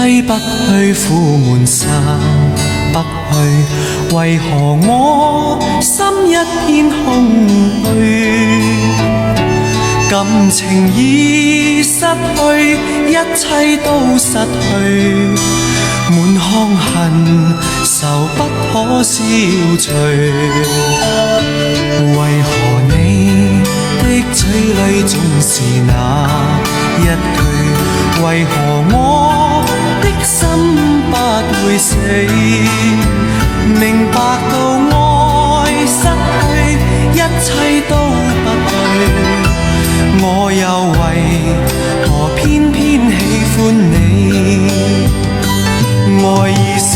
揮不去，苦悶散不去，為何我心一片空虛？感情已失去，一切都失去，滿腔恨愁不可消除。為何你的嘴裡總是那一句？為何我的心不會死？明白到愛失去，一切都不對，我又為何偏偏喜歡你？愛已是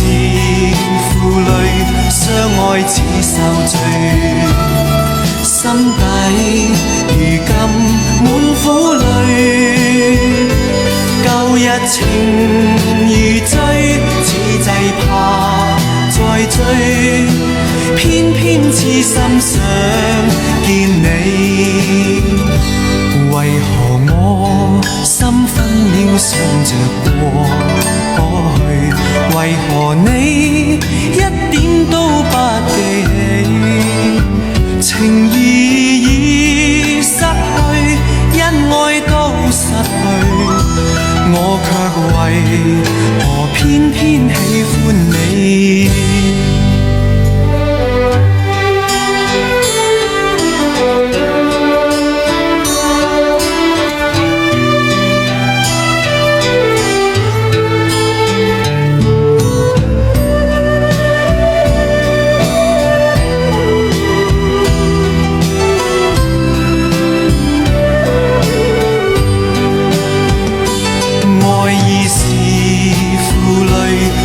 負累，相愛似受罪，心底如今滿苦淚。舊日情如醉，此際怕再追，偏偏痴心想見你。為何我心分秒想着過去？為何你一點都不記起？情義已失去，恩愛都失去，我卻為何偏偏喜歡你？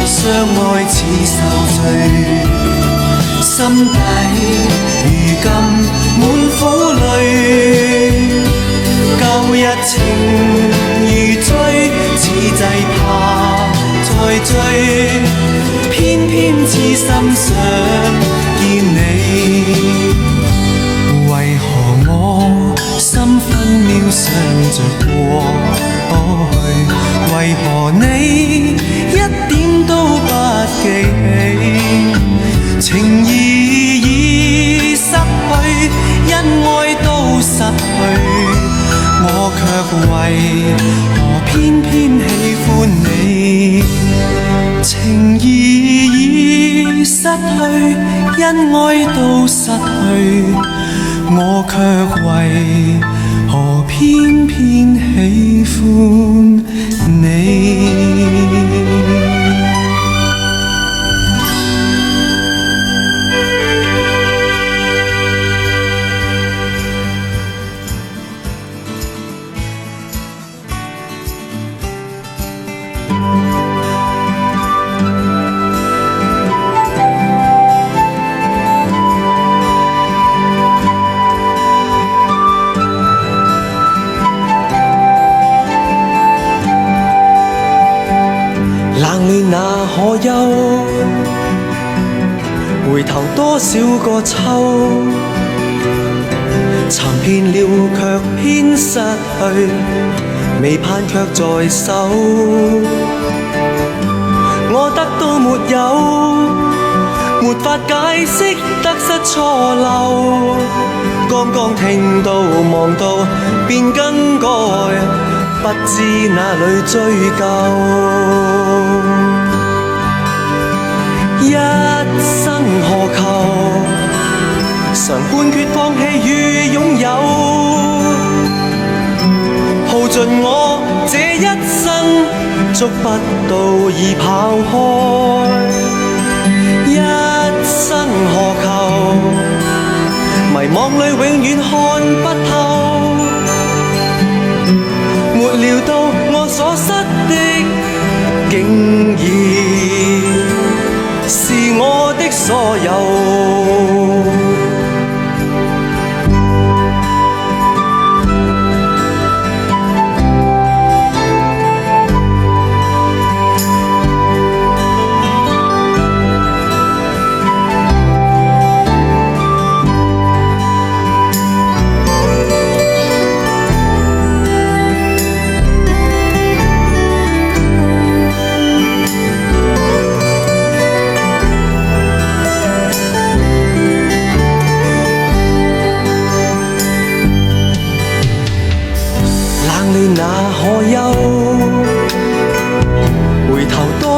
相愛似受罪，心底如今滿苦淚。舊日情如醉，此際怕再追，偏偏痴心想見你。為何我心分秒想着過去？為何你一點都不記起？情義已失去，恩愛都失去，我卻為何偏偏喜歡你？情義已失去，恩愛都失去，我卻為何偏偏喜歡你？那可休？回頭多少個秋，尋遍了卻偏失去，未盼卻在手。我得到沒有，沒法解釋得失錯漏。剛剛聽到望到便更改，不知哪裏追究。一生何求？常判決放棄與擁有，耗盡我這一生，捉不到已跑開。一生何求？迷惘裏永遠看不透，沒料到我所失的竟然是我的所有。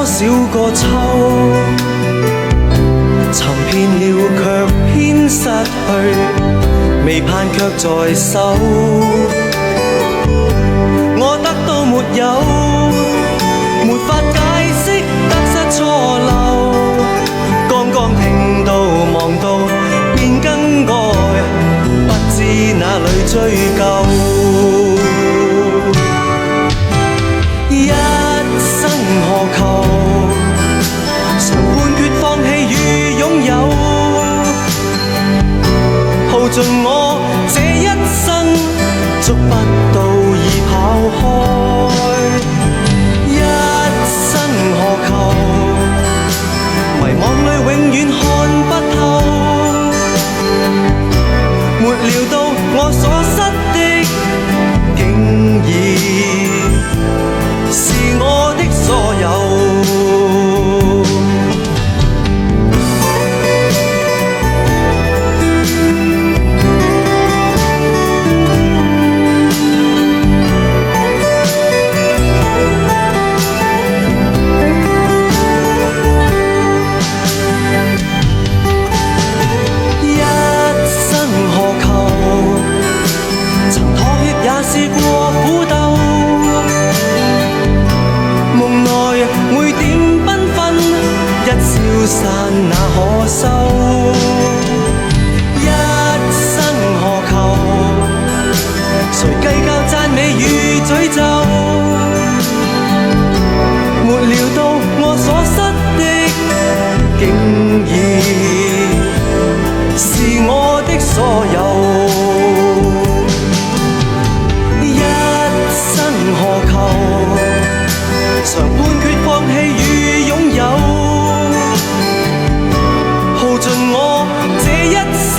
少個秋，尋遍了卻偏失去，未盼卻在手。我得到沒有，沒法解釋得失錯漏。剛剛聽到望到便更改，不知哪裏追究。一生何求，常判決放棄與擁有，耗盡我這一生，捉不到已跑開。一生何求，迷惘裏永遠看不透，沒料到我所失的竟已是我的所有。散那可收，一生何求？誰計較讚美與詛咒？沒料到我所失的，竟已是我的所有。一生何求？常判決放棄與擁有。盡我這一生，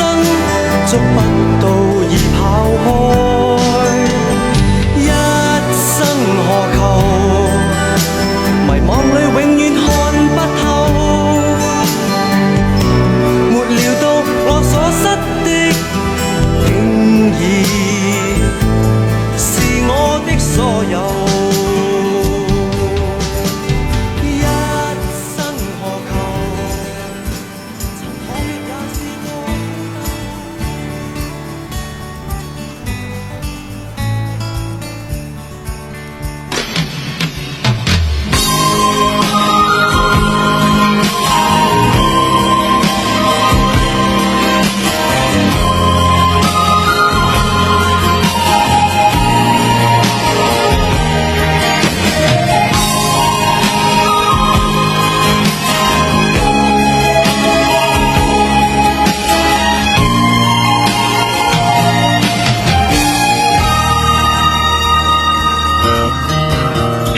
捉不到已跑開。一生何求？迷惘裏永遠看不透，沒料到我所失的，竟已是我的所有。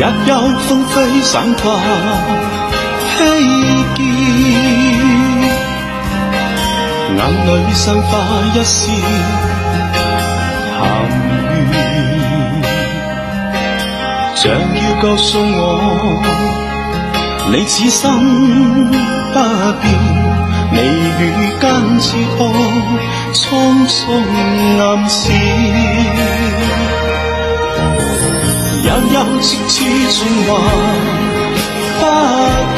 日有風飛散花希冀，眼裏生花一絲鹹怨，像要告訴我，你此心不變，眉宇間似看蒼蒼暗示。悠悠戚戚情話不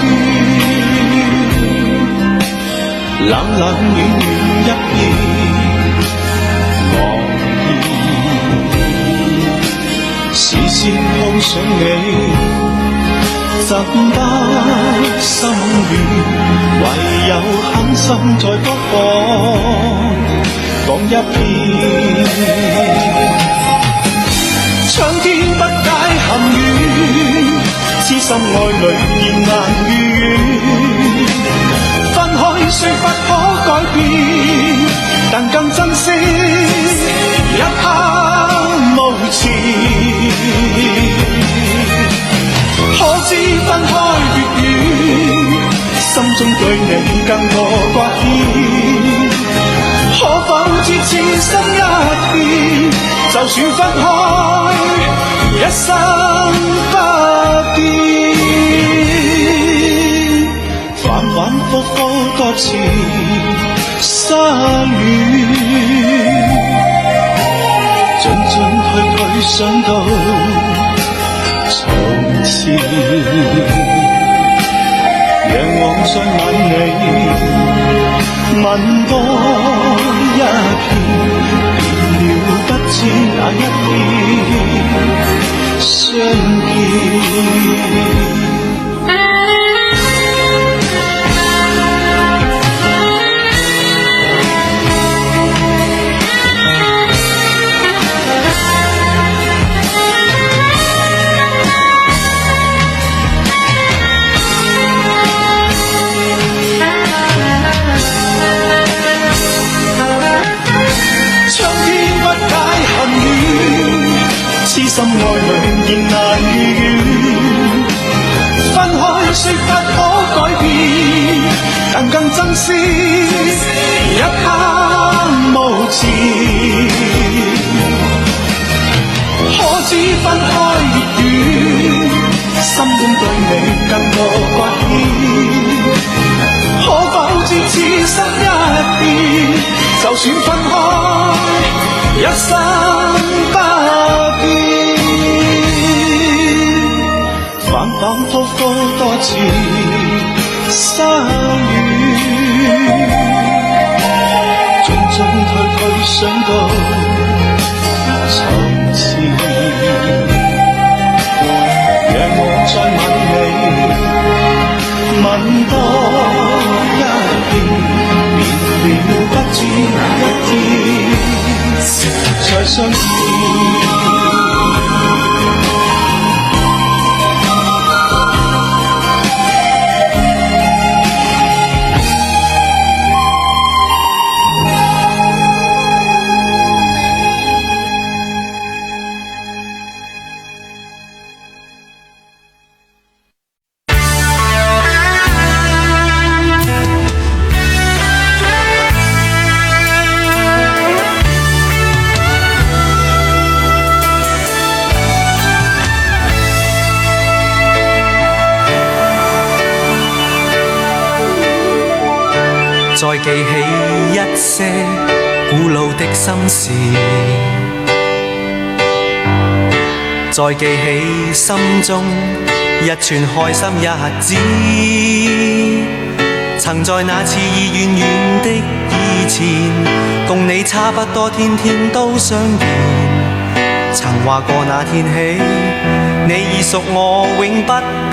斷，冷冷暖暖一片茫然，視線碰上你怎不心軟，唯有狠心再不講一遍。蒼天不解含怨，痴心愛侶言難如願，分開雖不可改變，但更珍惜一刻無詞。可知分開越遠，心中對你更多掛牽，可否知此心一變，就算分開一生不變，反反复复多次失戀，進進退退想到從前。心愛侶仍難如願，分開雖不可改變，但更珍惜一刻無前。可知分開越遠，心中對你更多掛牽。可否知此心一變，就算分開，一生不變。反反复复多次相遇，進進退退想到從前，讓我再吻你，吻多一遍，免了不知哪一天再相見。再記起一些古老的心事，再記起心中一串開心日子，曾在那次已遠遠的以前，共你差不多天天都相見，曾話過那天起，你已屬我永不變。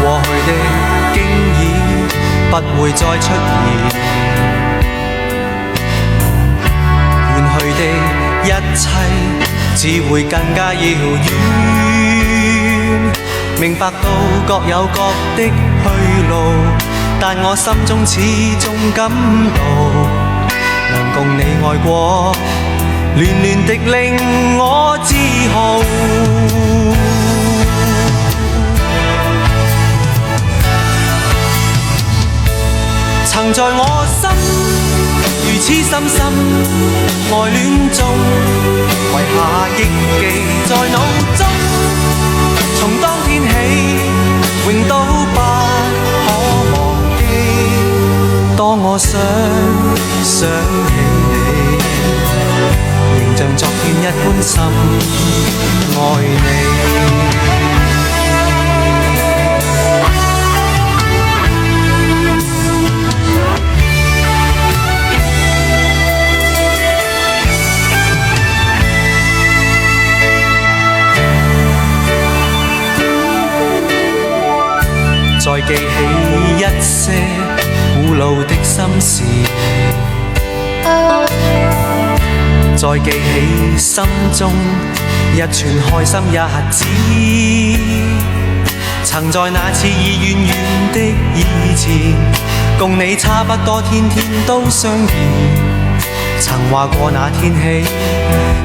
過去的經已不會再出現，遠去的一切只會更加遙遠。明白到各有各的去路，但我心中始終感到，能共你愛過，暖暖的令我自豪。曾在我心如此深深愛戀中，遺下憶記在腦中，從當天起永都不可忘記。當我想起你，仍像昨天一般深愛你。再記起一些古老的心事，再記起心中一串開心日子，曾在那次已遠遠的以前，共你差不多天天都相見，曾話過那天起，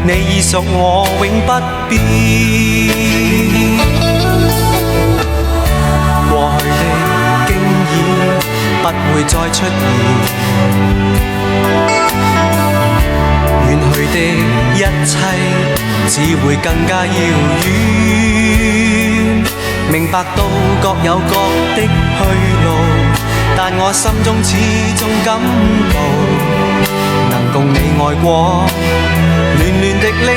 你已屬我永不變。過去的經已不會再出現，遠去的一切只會更加遙遠。明白到各有各的去路，但我心中始終感到，能共你愛過，暖暖的令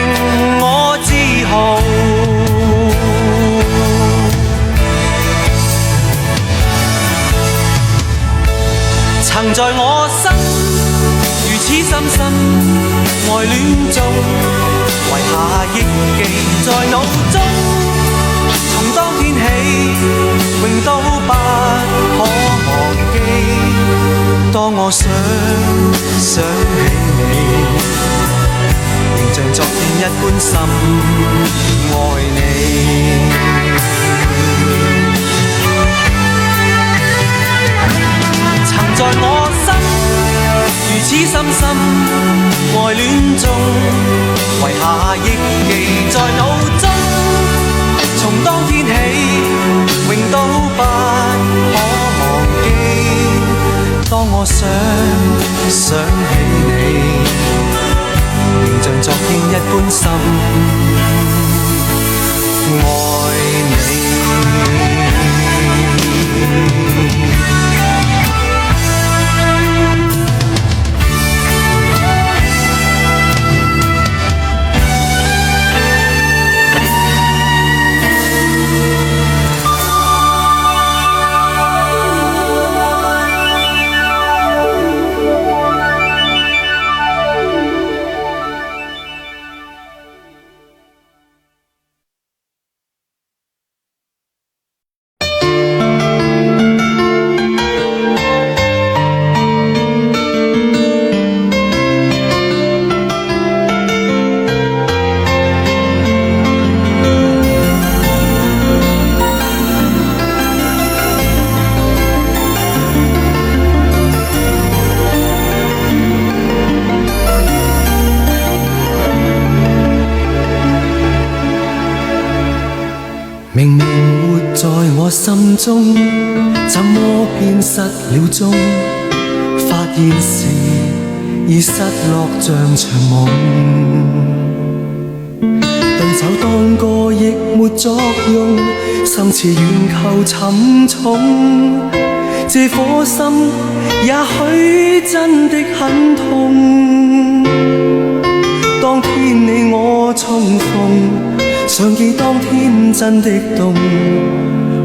我自豪。曾在我心如此深深愛戀中，遺下憶記在腦中，從當天起永都不可忘記。當我想起你，仍像昨天一般深愛你。曾在我心如此深深愛戀憶記在腦中，從當天起永都不可忘記。當我想起你，仍像昨天一般深愛你。明明活在我心中，怎麼變失了蹤？發現時已失落像場夢，對酒當歌亦沒作用，心似遠求沉重。這顆心也許真的很痛，當天你我重逢，想記當天真的動，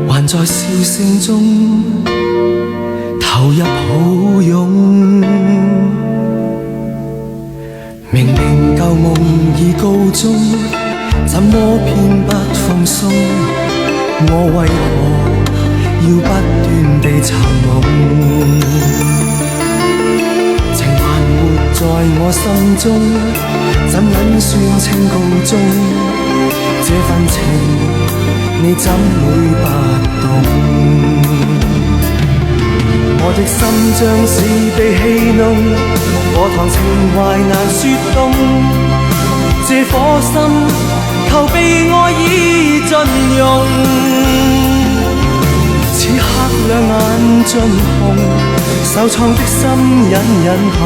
還在笑聲中投入抱擁。明明舊夢已告終，怎麼偏不放鬆？我為何要不斷地尋夢？情還活在我心中，怎忍算稱告終？這份情你怎會不懂？我的心像是被戲弄，課堂情懷難說動。這顆心求被愛已盡融，此刻兩眼盡紅，受創的心隱隱痛，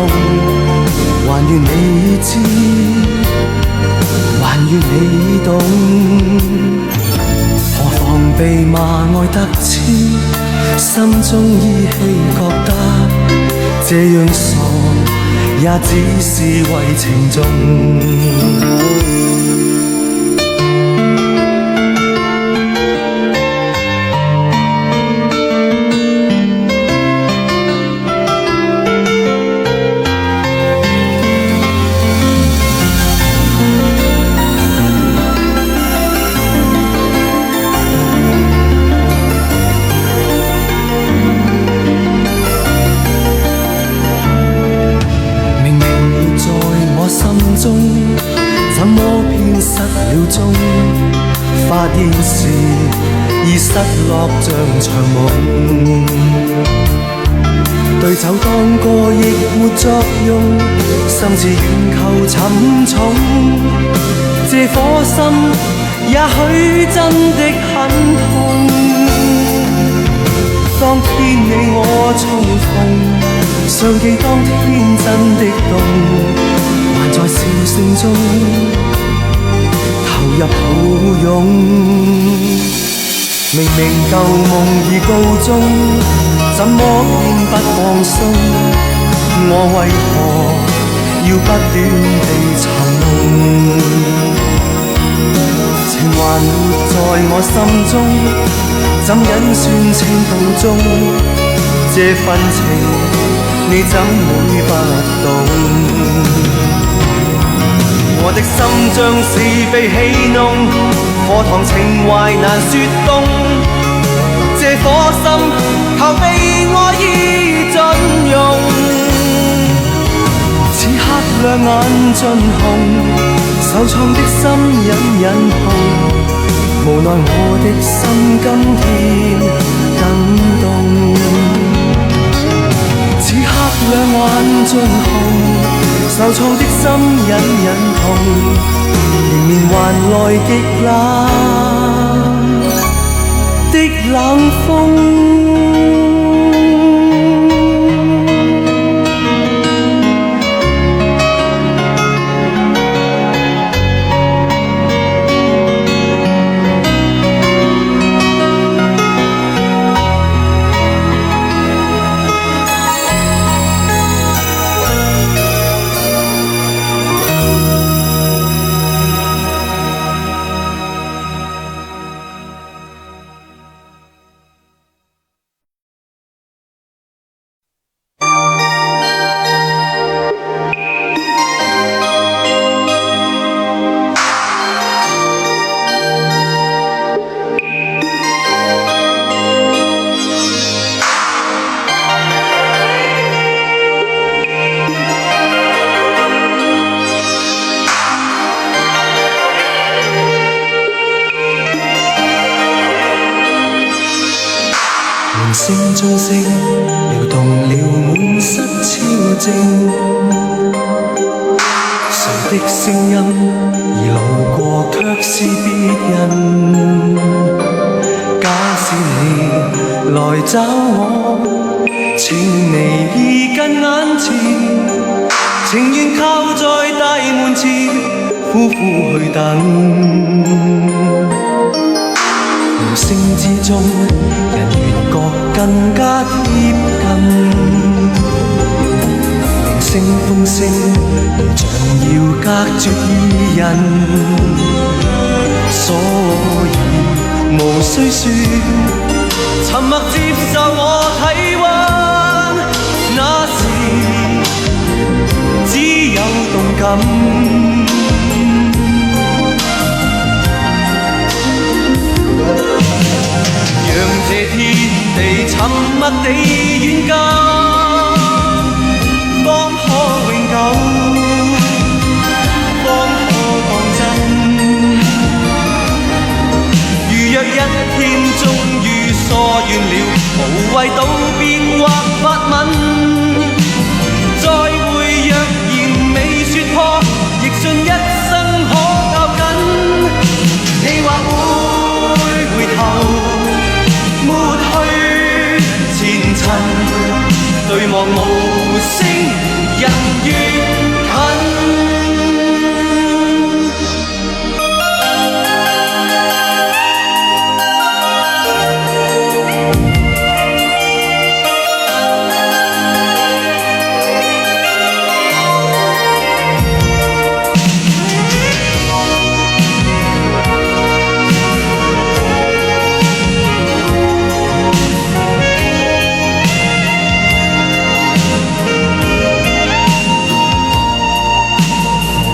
還願你知，還願你懂，何妨被罵愛得痴，心中依稀覺得這樣傻，也只是為情重。怎麼偏失了蹤？發現時已失落像場夢，對酒當歌亦沒作用，心似遠求沉重。這顆心也許真的很痛，當天你我重逢，想記當天真的動，還在笑聲中投入抱擁。明明舊夢已告終，怎麼偏不放鬆？我為何要不斷地尋夢？情還活在我心中，怎忍算稱告終？這份情你怎會不懂？我的心像是被戲弄，課堂情懷難說動。這顆心求被愛已盡融，此刻兩眼盡紅，受創的心隱隱痛。無奈我的心今天更動，此刻兩眼盡紅。受創的心隱隱痛，迎面還來極冷的冷風。聲中聲搖動了滿室超靜，誰的聲音已路過卻是別人。假使你來找我，情離意近眼前，情願靠在大門前苦苦去等。無聲之中，人越覺更加貼近，鈴聲風聲如像要隔絕二人，所以無需說，沉默接受我體溫，那時只有動感。讓這天地沉默地遠近，方可永久，方可當真。如若一天終於疏遠了，無謂道別或發吻，再會若然未說破，亦信一生可靠緊。你或會回頭抹去前塵，對望無聲，人越近。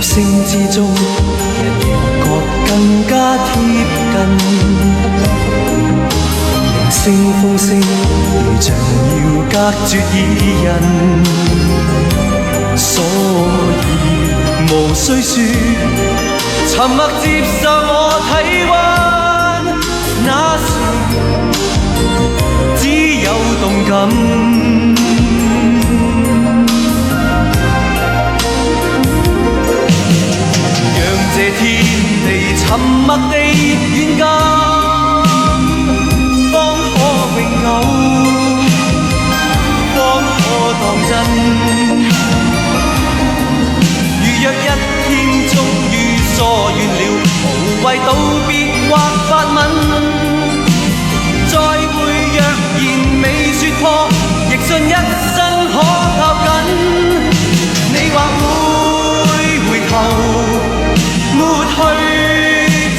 聲之中，人越覺更加貼近，鈴聲風聲如像要隔絕二人，所以無需說，沉默接受我體溫，那時只有動感。這天地沉默地遠近，方可永久，方可當真。如若一天終於疏遠了，無謂道別或發吻，再會若然未說破，亦信一生可靠緊。你或會回頭抹去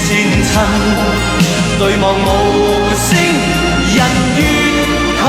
前塵，對望無聲，人越近。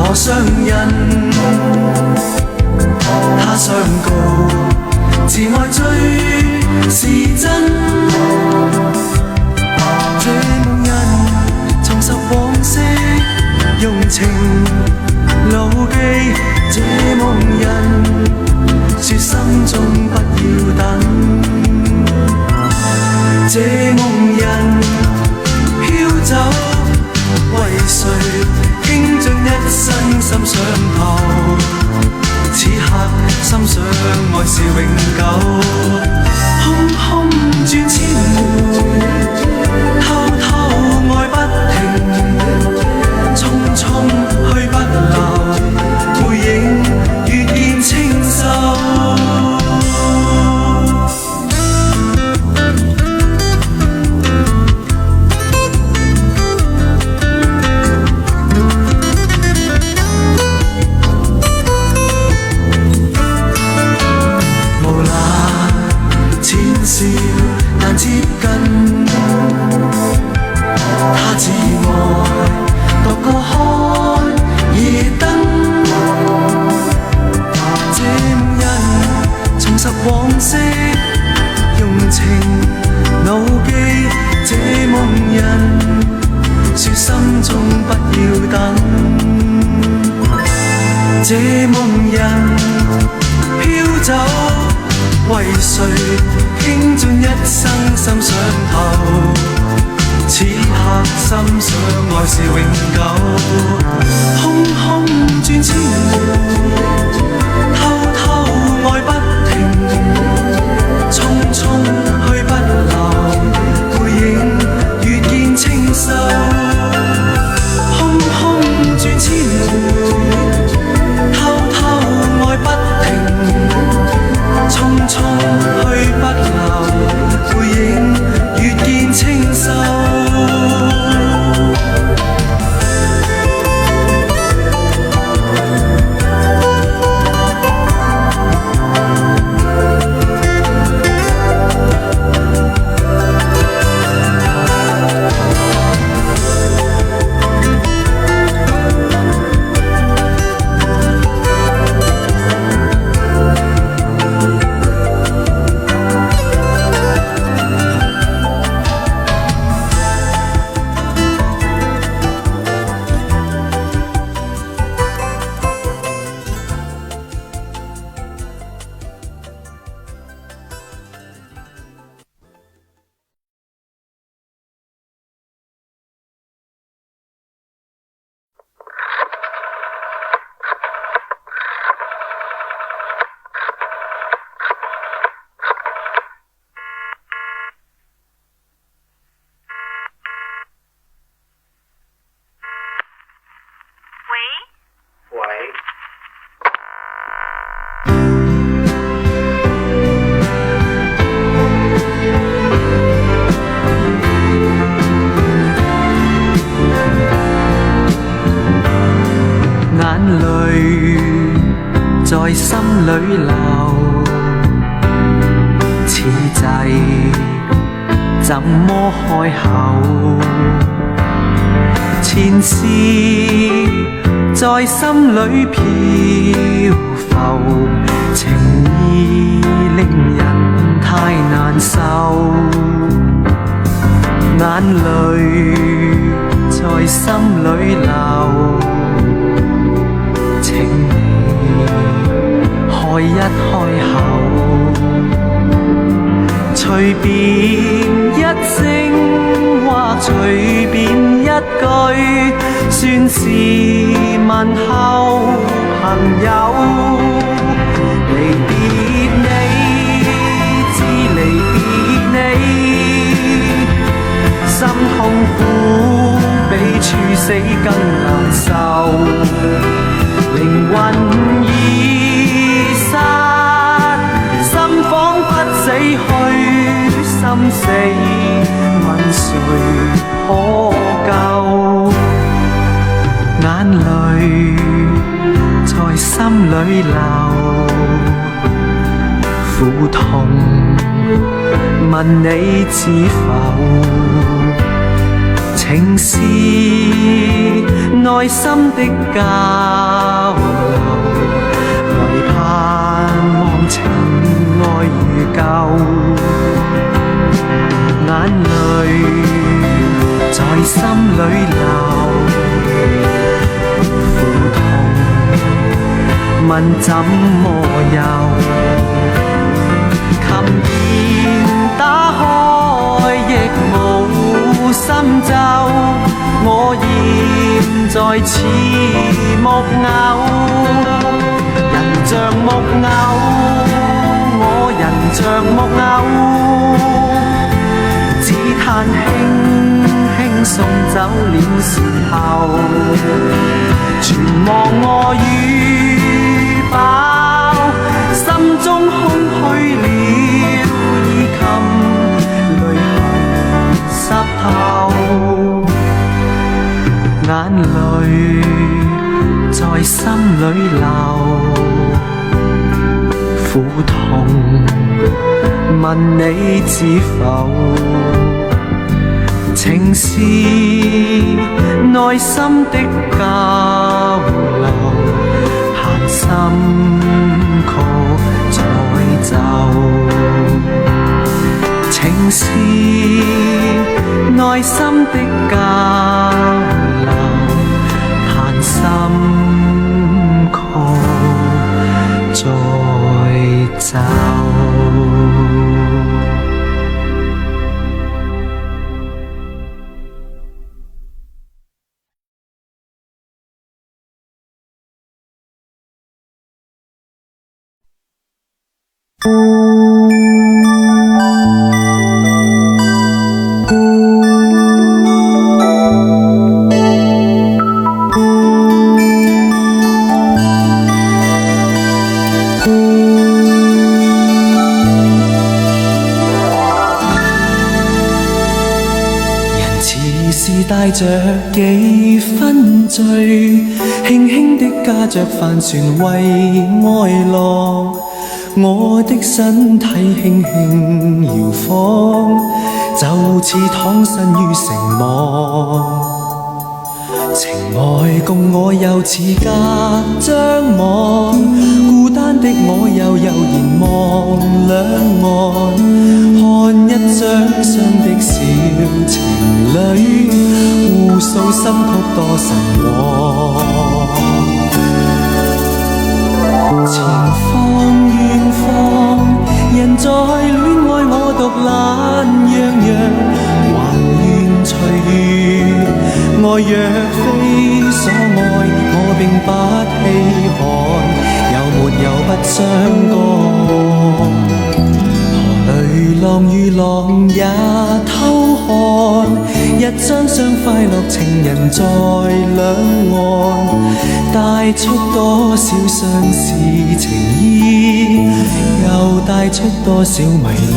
何相印？他相告，自愛最是真。這夢人重拾往昔用情牢記，這夢人說心中不要等。這夢人飄走，為誰傾盡一生心上頭？此刻心想愛是永久，空空轉千回，偷偷愛不停，匆匆去不留，背影越見清秀。難接近，他自愛獨個看夜燈。這夢人重拾往昔用情牢記，這夢人說心中不要等。這夢人飄走，為誰傾盡一生心上頭？此刻心想愛是永久，空空轉千回，偷偷愛不停，匆匆去不留，背影越見清秀。空空轉千回，偷偷愛不停，匆匆去不留，背影越見清秀。在心裏流，此際怎麼開口？前事在心裏漂浮，情意令人太難受，眼淚在心裏流，情開一開口，隨便一聲或隨便一句，算是問候朋友。離別你，知離別你，心痛苦比處死更難受，靈魂已散，心彷彿死去，心死問誰可救？眼淚在心裏流，苦痛問你知否？情情是內心的交流，唯盼望情愛如舊，眼淚在心裏流，苦痛問怎麼休？琴鍵打開亦無心奏，我現在似木偶，人像木偶，我人像木偶，只嘆輕輕送走了時候，全忘我與飽，心中空虛了，已衾淚痕濕透，眼淚在心裏流，苦痛問你知否？情是內心的交流，盼心曲再奏。情是內心的交流，盼心曲再奏。帶着幾分醉，輕輕的駕着帆船為愛浪，我的身體輕輕搖晃，就似躺身於城網。情愛共我又似隔張網，孤單的我又悠然望兩岸，看一張雙的小情侶，互訴心曲多神往。前方遠方，人在戀愛我獨懶洋洋，還願隨遇。愛若非所愛，我並不稀罕，有沒有不相干？河裏浪與浪也偷看，一張雙快樂情人在兩岸，帶出多少相思情意，又帶出多少迷惘。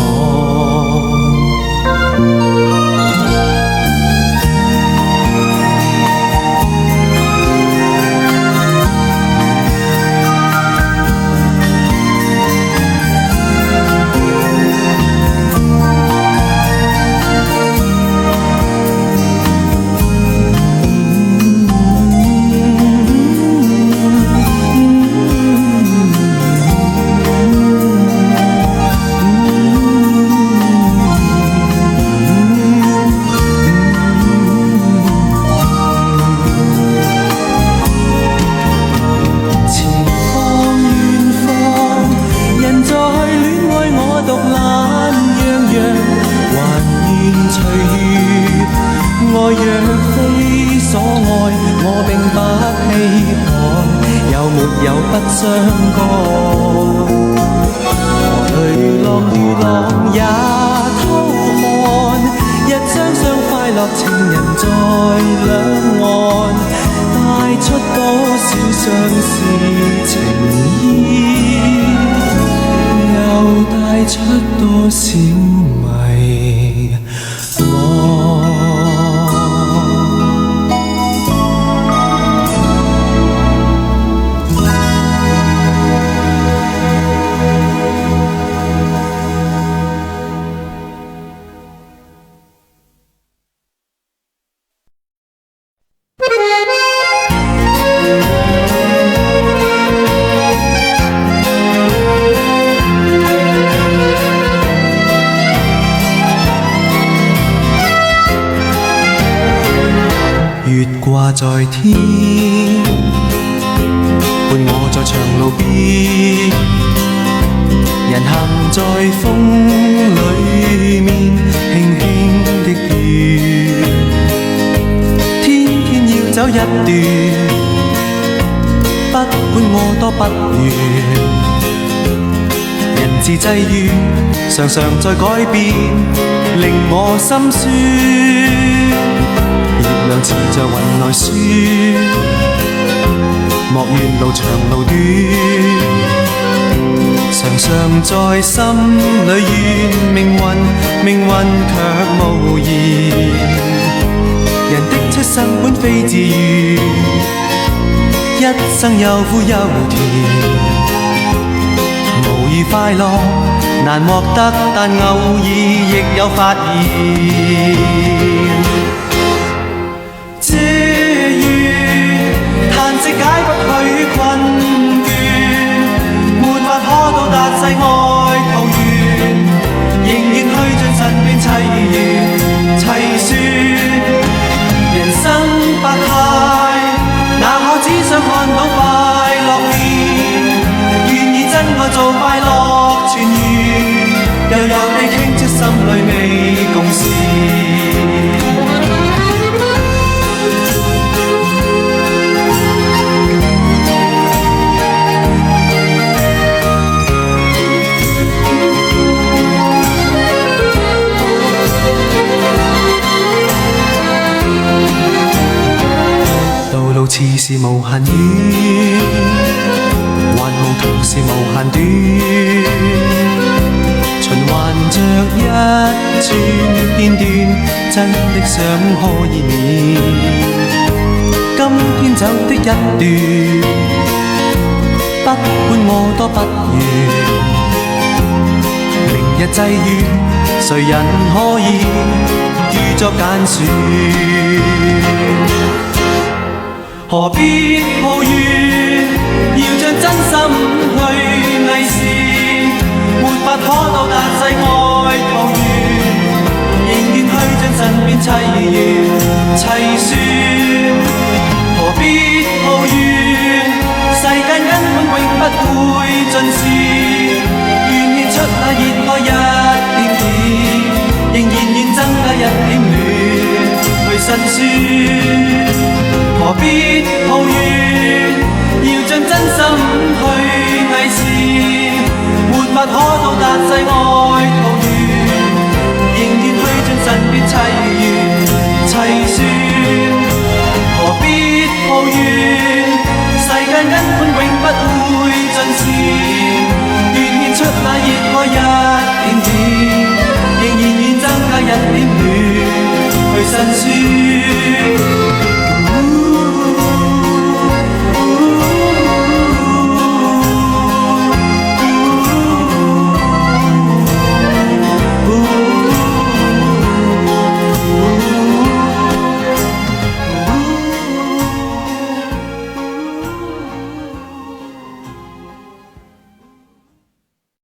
出多少迷惘。在天，伴我在長路邊，人行在風裏面，輕輕的雨，天天要走一段，不管我多不願。人自際遇，常常在改變，令我心酸。月亮似在雲來説，莫怨路長路短，常常在心裏怨命運卻無言。人的出生本非自願，一生有苦有甜。無意快樂難獲得，但偶爾亦有發現。這月嘆息解不去困倦，沒法可到達世外桃源，仍然去盡神變齊圓齊算。人生百態，哪可只想看到快樂面？願意真愛做快樂泉源，悠悠地傾出心裏美共事。道路似是無限遠，還夢同是無限短，循環着一串片段，真的想可以免。今天走的一段，不管我多不願。明日際遇，誰人可以預作揀選？何必抱怨，要將真心去偽善，沒法可到達世外桃源，仍願去盡神變齊圓齊算。何必抱怨，世間根本永不會盡時，願獻出那熱愛一點點，仍然願增加一點暖去辛酸。何必抱怨，要將真心去偽善，沒法可到達世外桃源，仍願去盡神變齊圓齊算。何必抱怨，世間根本永不會盡時，願獻出那熱愛一點點，仍然願增加一點暖去辛酸。